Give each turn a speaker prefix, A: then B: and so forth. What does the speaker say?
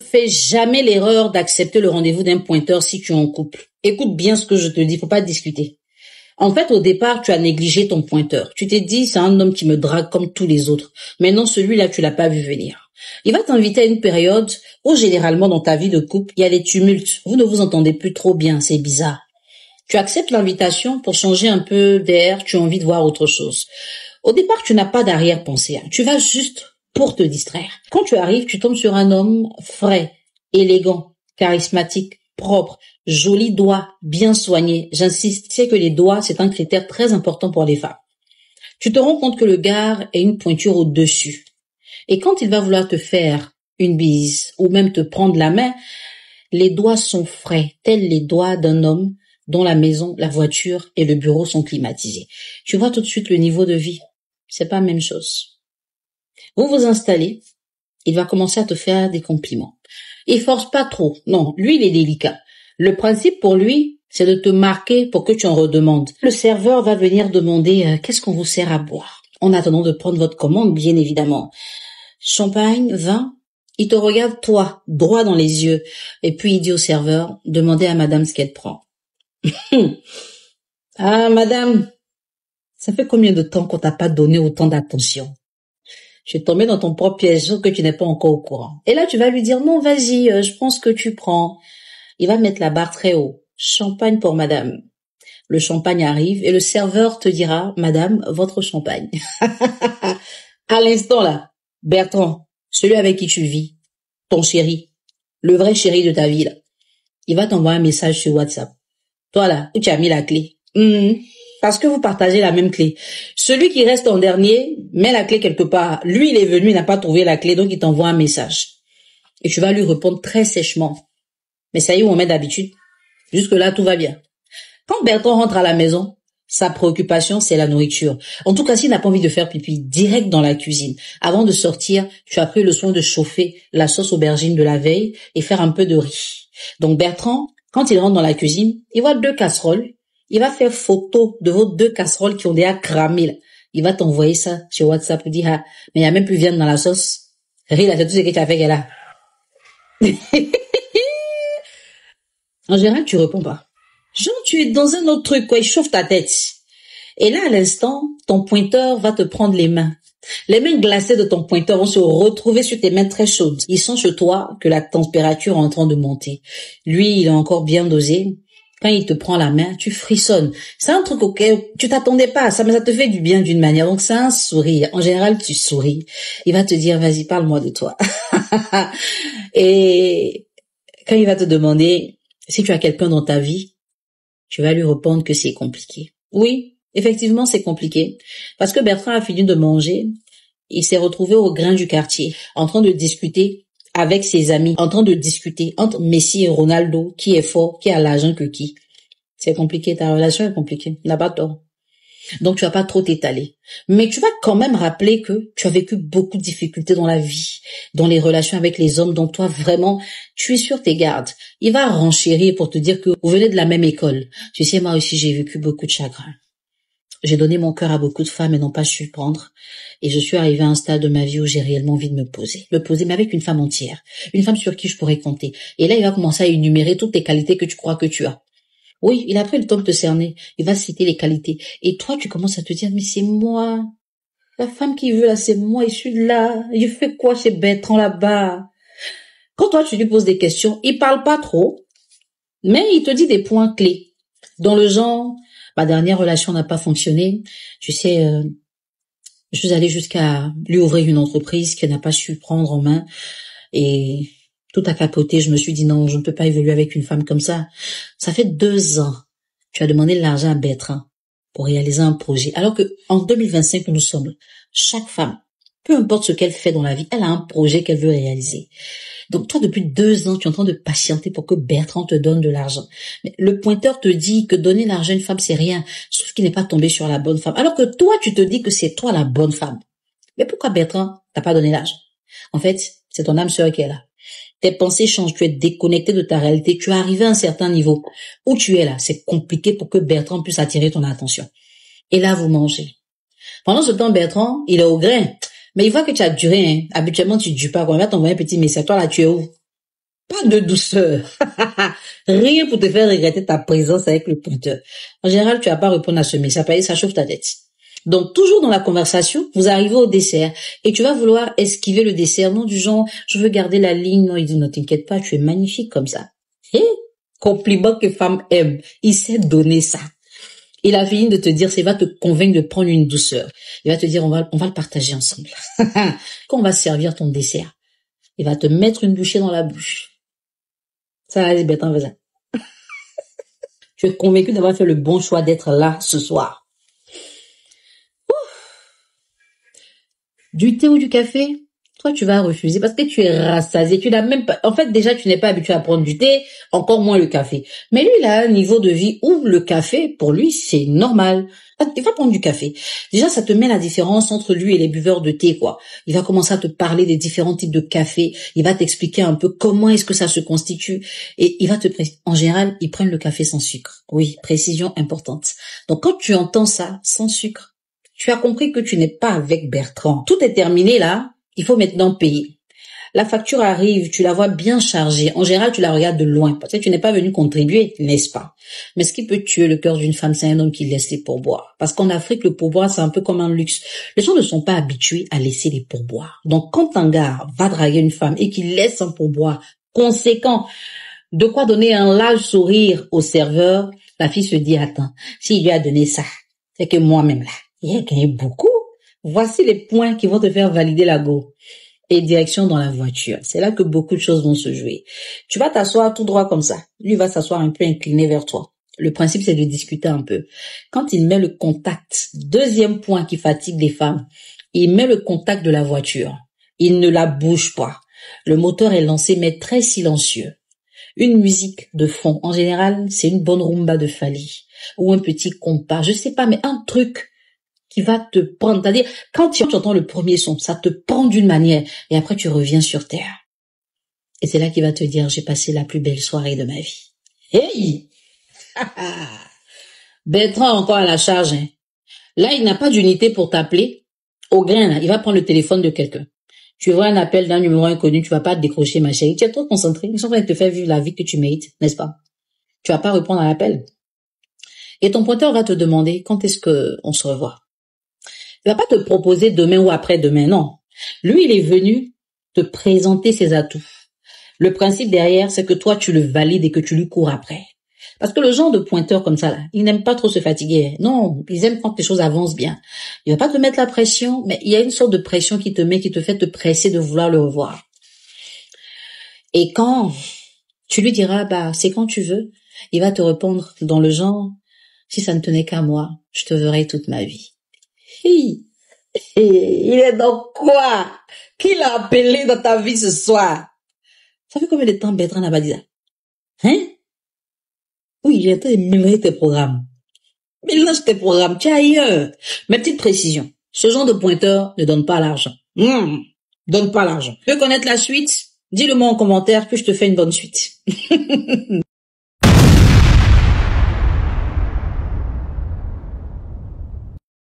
A: Fais jamais l'erreur d'accepter le rendez-vous d'un pointeur si tu es en couple. Écoute bien ce que je te dis, faut pas discuter. En fait, au départ, tu as négligé ton pointeur. Tu t'es dit, c'est un homme qui me drague comme tous les autres. Mais non, celui-là, tu l'as pas vu venir. Il va t'inviter à une période où, généralement, dans ta vie de couple, il y a des tumultes. Vous ne vous entendez plus trop bien, c'est bizarre. Tu acceptes l'invitation pour changer un peu d'air, tu as envie de voir autre chose. Au départ, tu n'as pas d'arrière-pensée. Tu vas juste pour te distraire. Quand tu arrives, tu tombes sur un homme frais, élégant, charismatique, propre, joli doigt, bien soigné. J'insiste, tu sais que les doigts, c'est un critère très important pour les femmes. Tu te rends compte que le gars a une pointure au-dessus. Et quand il va vouloir te faire une bise ou même te prendre la main, les doigts sont frais, tels les doigts d'un homme dont la maison, la voiture et le bureau sont climatisés. Tu vois tout de suite le niveau de vie. C'est pas la même chose. Vous vous installez, il va commencer à te faire des compliments. Il force pas trop. Non, lui, il est délicat. Le principe pour lui, c'est de te marquer pour que tu en redemandes. Le serveur va venir demander qu'est-ce qu'on vous sert à boire. En attendant de prendre votre commande, bien évidemment. Champagne, vin. Il te regarde, toi, droit dans les yeux. Et puis il dit au serveur, demandez à madame ce qu'elle prend. Ah, madame, ça fait combien de temps qu'on t'a pas donné autant d'attention? Je suis tombée dans ton propre piège, sauf que tu n'es pas encore au courant. Et là, tu vas lui dire, non, vas-y, je prends ce que tu prends. Il va mettre la barre très haut. Champagne pour madame. Le champagne arrive et le serveur te dira, madame, votre champagne. À l'instant, là, Bertrand, celui avec qui tu vis, ton chéri, le vrai chéri de ta vie, là, il va t'envoyer un message sur WhatsApp. Toi, là, où tu as mis la clé? Parce que vous partagez la même clé. Celui qui reste en dernier met la clé quelque part. Lui, il est venu, il n'a pas trouvé la clé, donc il t'envoie un message. Et tu vas lui répondre très sèchement. Mais ça y est, où on met d'habitude. Jusque-là, tout va bien. Quand Bertrand rentre à la maison, sa préoccupation, c'est la nourriture. En tout cas, s'il n'a pas envie de faire pipi, direct dans la cuisine. Avant de sortir, tu as pris le soin de chauffer la sauce aubergine de la veille et faire un peu de riz. Donc Bertrand, quand il rentre dans la cuisine, il voit 2 casseroles. Il va faire photo de vos 2 casseroles qui ont déjà cramé, là. Il va t'envoyer ça sur WhatsApp et dire, ah, mais il n'y a même plus de viande dans la sauce. Riz, là, c'est tout ce que tu as fait, là. En général, tu réponds pas. Genre, tu es dans un autre truc, quoi. Il chauffe ta tête. Et là, à l'instant, ton pointeur va te prendre les mains. Les mains glacées de ton pointeur vont se retrouver sur tes mains très chaudes. Ils sont chez toi que la température est en train de monter. Lui, il est encore bien dosé. Quand il te prend la main, tu frissonnes. C'est un truc auquel tu t'attendais pas à ça, mais ça te fait du bien d'une manière. Donc, c'est un sourire. En général, tu souris. Il va te dire, vas-y, parle-moi de toi. Et quand il va te demander si tu as quelqu'un dans ta vie, tu vas lui répondre que c'est compliqué. Oui, effectivement, c'est compliqué. Parce que Bertrand a fini de manger. Il s'est retrouvé au grain du quartier, en train de discuter avec ses amis, en train de discuter entre Messi et Ronaldo, qui est fort, qui a l'argent que qui. C'est compliqué, ta relation est compliquée. Il n'a pas tort. Donc tu vas pas trop t'étaler. Mais tu vas quand même rappeler que tu as vécu beaucoup de difficultés dans la vie, dans les relations avec les hommes, donc toi vraiment, tu es sur tes gardes. Il va renchérir pour te dire que vous venez de la même école. Tu sais, moi aussi j'ai vécu beaucoup de chagrin. J'ai donné mon cœur à beaucoup de femmes et n'ont pas su le prendre. Et je suis arrivée à un stade de ma vie où j'ai réellement envie de me poser. Me poser, mais avec une femme entière. Une femme sur qui je pourrais compter. Et là, il va commencer à énumérer toutes les qualités que tu crois que tu as. Oui, il a pris le temps de te cerner. Il va citer les qualités. Et toi, tu commences à te dire, mais c'est moi. La femme qui veut là, c'est moi. Je suis là. Je fais quoi chez Bertrand là-bas? Quand toi, tu lui poses des questions, il parle pas trop, mais il te dit des points clés. Dans le genre, ma dernière relation n'a pas fonctionné. Tu sais, je suis allée jusqu'à lui ouvrir une entreprise qu'elle n'a pas su prendre en main. Et tout a capoté. Je me suis dit non, je ne peux pas évoluer avec une femme comme ça. Ça fait 2 ans. Tu as demandé de l'argent à Bertrand pour réaliser un projet. Alors que en 2025 que nous sommes, chaque femme, peu importe ce qu'elle fait dans la vie, elle a un projet qu'elle veut réaliser. Donc toi, depuis 2 ans, tu es en train de patienter pour que Bertrand te donne de l'argent. Mais le pointeur te dit que donner l'argent à une femme, c'est rien, sauf qu'il n'est pas tombé sur la bonne femme. Alors que toi, tu te dis que c'est toi la bonne femme. Mais pourquoi Bertrand t'a pas donné l'argent? En fait, c'est ton âme sœur qui est là. Tes pensées changent, tu es déconnecté de ta réalité, tu es arrivé à un certain niveau. Où tu es là, c'est compliqué pour que Bertrand puisse attirer ton attention. Et là, vous mangez. Pendant ce temps, Bertrand, il est au grain. Mais il voit que tu as duré, hein. Habituellement, tu ne dures pas. Quand il va t'envoyer un petit message, toi là, tu es où? Pas de douceur. Rien pour te faire regretter ta présence avec le pointeur. En général, tu vas pas répondre à ce message, ça chauffe ta tête. Donc, toujours dans la conversation, vous arrivez au dessert et tu vas vouloir esquiver le dessert, non du genre, je veux garder la ligne. Non, il dit, non, t'inquiète pas, tu es magnifique comme ça. Et compliment que femme aime. Il sait donner ça. Il a fini de te dire, il va te convaincre de prendre une douceur. Il va te dire, on va le partager ensemble. Quand on va servir ton dessert, il va te mettre une bouchée dans la bouche. Ça, allez, Bertrand, vas-y. Je suis convaincu d'avoir fait le bon choix d'être là ce soir. Du thé ou du café, toi tu vas refuser parce que tu es rassasié, tu n'as même pas, en fait déjà tu n'es pas habitué à prendre du thé, encore moins le café. Mais lui il a un niveau de vie où le café pour lui c'est normal. Il va prendre du café. Déjà ça te met la différence entre lui et les buveurs de thé quoi. Il va commencer à te parler des différents types de café, il va t'expliquer un peu comment est-ce que ça se constitue et il va en général ils prennent le café sans sucre. Oui, précision importante. Donc quand tu entends ça sans sucre, tu as compris que tu n'es pas avec Bertrand. Tout est terminé là. Il faut maintenant payer. La facture arrive, tu la vois bien chargée. En général, tu la regardes de loin parce que tu n'es pas venu contribuer, n'est-ce pas? Mais ce qui peut tuer le cœur d'une femme, c'est un homme qui laisse les pourboires. Parce qu'en Afrique, le pourboire, c'est un peu comme un luxe. Les gens ne sont pas habitués à laisser les pourboires. Donc, quand un gars va draguer une femme et qu'il laisse un pourboire conséquent, de quoi donner un large sourire au serveur, la fille se dit, attends, s'il lui a donné ça, c'est que moi-même là, il a gagné beaucoup. Voici les points qui vont te faire valider la go. Et direction dans la voiture. C'est là que beaucoup de choses vont se jouer. Tu vas t'asseoir tout droit comme ça. Lui va s'asseoir un peu incliné vers toi. Le principe, c'est de discuter un peu. Quand il met le contact, deuxième point qui fatigue les femmes, il met le contact de la voiture. Il ne la bouge pas. Le moteur est lancé, mais très silencieux. Une musique de fond. En général, c'est une bonne rumba de Fali. Ou un petit compas. Je sais pas, mais un truc qui va te prendre. C'est-à-dire, quand tu entends le premier son, ça te prend d'une manière. Et après, tu reviens sur terre. Et c'est là qu'il va te dire, j'ai passé la plus belle soirée de ma vie. Hey! Bertrand encore à la charge. Hein. Là, il n'a pas d'unité pour t'appeler. Au grain, là, il va prendre le téléphone de quelqu'un. Tu vois un appel d'un numéro inconnu, tu vas pas te décrocher, ma chérie. Tu es trop concentré. Ils sont en train de te faire vivre la vie que tu mérites, n'est-ce pas? Tu vas pas répondre à l'appel. Et ton pointeur va te demander quand est-ce que on se revoit. Il va pas te proposer demain ou après-demain, non. Lui, il est venu te présenter ses atouts. Le principe derrière, c'est que toi, tu le valides et que tu lui cours après. Parce que le genre de pointeur comme ça, là, ils n'aiment pas trop se fatiguer. Non, ils aiment quand les choses avancent bien. Il va pas te mettre la pression, mais il y a une sorte de pression qui te met, qui te fait te presser de vouloir le revoir. Et quand tu lui diras, bah, c'est quand tu veux, il va te répondre dans le genre, si ça ne tenait qu'à moi, je te verrai toute ma vie. Hi. Il est dans quoi? Qui l'a appelé dans ta vie ce soir? Ça fait combien de temps Bertrand n'a pas dit ça? Hein? Oui, il est en train de mélanger tes programmes. Mélange tes programmes, tu es ailleurs. Mais petite précision, ce genre de pointeur ne donne pas l'argent. Donne pas l'argent. Tu veux connaître la suite? Dis-le moi en commentaire que je te fais une bonne suite.